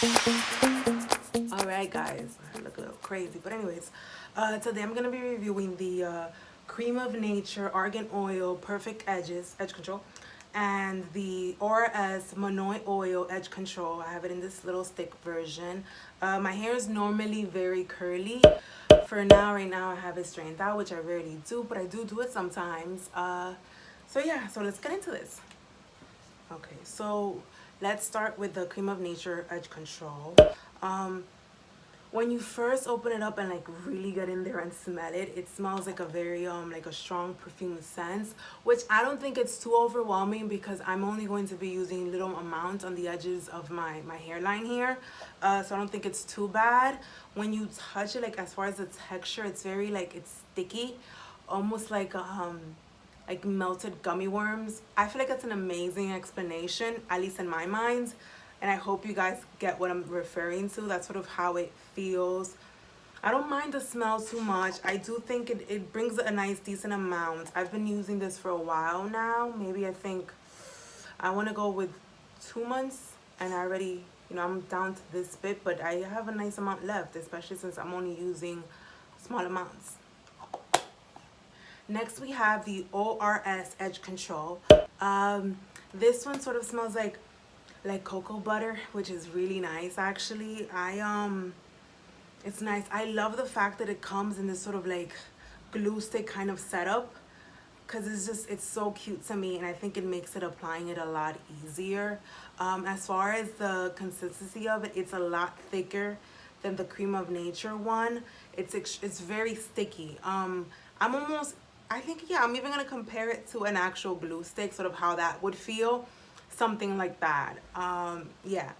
Alright guys, I look a little crazy, but anyways, today I'm going to be reviewing the Cream of Nature Argan Oil Perfect Edge Control, and the ORS Monoi Oil Edge Control. I have it in this little stick version. My hair is normally very curly. For now, right now I have it straightened out, which I rarely do, but I do it sometimes. So yeah, so let's get into this. Okay, so let's start with the Cream of Nature Edge Control. When you first open it up and like really get in there and smell it, it smells like a very like a strong perfume scent, which I don't think it's too overwhelming because I'm only going to be using little amounts on the edges of my hairline here, so I don't think it's too bad. When you touch it, like as far as the texture, it's very like it's sticky, almost like melted gummy worms. I feel like it's an amazing explanation, at least in my mind, and I hope you guys get what I'm referring to. That's sort of how it feels. I don't mind the smell too much. I do think it brings a nice decent amount. I've been using this for a while now. Maybe I think I want to go with 2 months, and I already, I'm down to this bit, but I have a nice amount left, especially since I'm only using small amounts. Next we have the ORS Edge Control. This one sort of smells like cocoa butter, which is really nice actually. It's nice. I love the fact that it comes in this sort of like glue stick kind of setup, because it's so cute to me, and I think it makes it applying it a lot easier. As far as the consistency of it, it's a lot thicker than the Cream of Nature one. It's very sticky. I think, yeah, I'm even gonna compare it to an actual glue stick, sort of how that would feel, something like that. Yeah,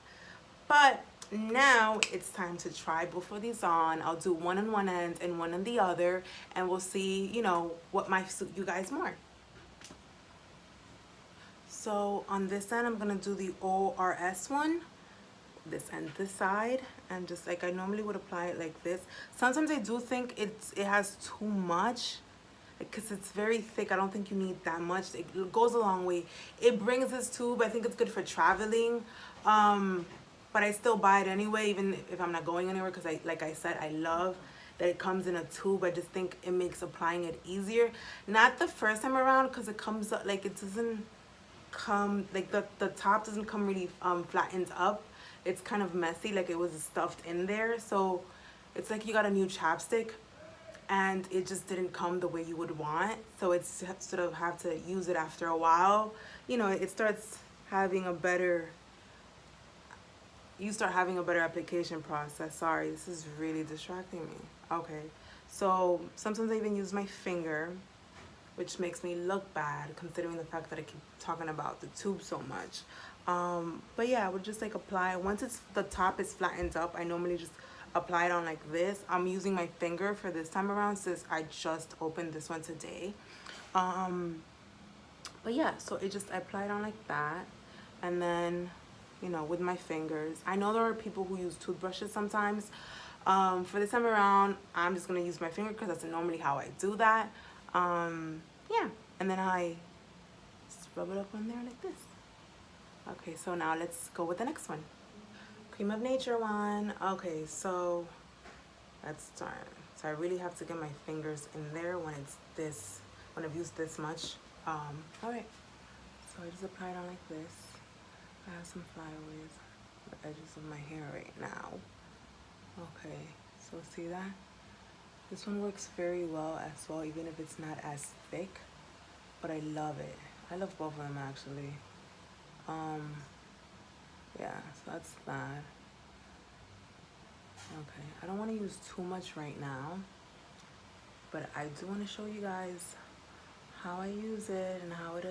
but now it's time to try both of these on. I'll do one on one end and one on the other, and we'll see, what might suit you guys more. So on this end, I'm gonna do the ORS one, this end, this side, and just like I normally would apply it like this. Sometimes I do think it has too much, because it's very thick. I don't think you need that much. It goes a long way. It brings this tube. I think it's good for traveling, but I still buy it anyway, even if I'm not going anywhere, because like I said, I love that it comes in a tube. I just think it makes applying it easier. Not the first time around, because it comes up like it doesn't come, like the top doesn't come really flattened up. It's kind of messy, like it was stuffed in there. So it's like you got a new chapstick and it just didn't come the way you would want, so it's sort of have to use it after a while. It starts having a better, you start having a better application process. Sorry, this is really distracting me. Okay, so sometimes I even use my finger, which makes me look bad considering the fact that I keep talking about the tube so much. But yeah, I would just like apply, once the top is flattened up, I normally just apply it on like this. I'm using my finger for this time around since I just opened this one today. But yeah, so I apply it on like that, and then with my fingers. I know there are people who use toothbrushes sometimes. For this time around, I'm just gonna use my finger because that's normally how I do that. Yeah, and then I just rub it up on there like this. Okay, so now let's go with the next one. Cream of Nature one. Okay, so let's start. So I really have to get my fingers in there when it's this, when I've used this much. All right, so I just apply it on like this. I have some flyaways on the edges of my hair right now. Okay, so see that? This one works very well as well, even if it's not as thick, but I love it. I love both of them actually. Yeah, so that's that. Okay, I don't want to use too much right now, but I do want to show you guys how I use it and how it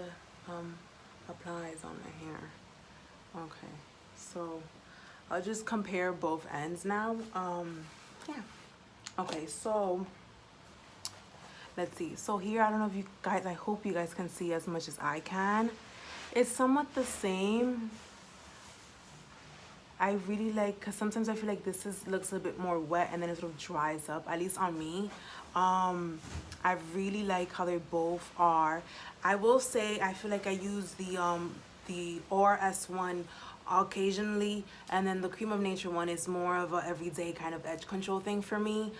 applies on my hair. Okay, so I'll just compare both ends now. Yeah. Okay, so let's see. So here, I don't know if you guys, I hope you guys can see as much as I can. It's somewhat the same. I really like, because sometimes I feel like this looks a bit more wet and then it sort of dries up, at least on me. I really like how they both are. I will say I feel like I use the ORS one occasionally, and then the Creme of Nature one is more of a everyday kind of edge control thing for me.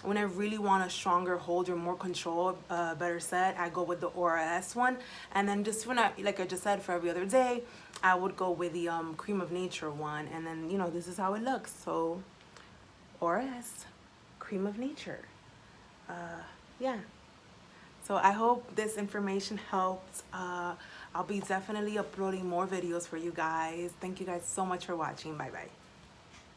When I really want a stronger hold or more control, better said, I go with the ORS one. And then just when like I just said, for every other day, I would go with the Creme of Nature one. And then, you know, this is how it looks. So ORS, Creme of Nature. Yeah. So I hope this information helped. I'll be definitely uploading more videos for you guys. Thank you guys so much for watching. Bye bye.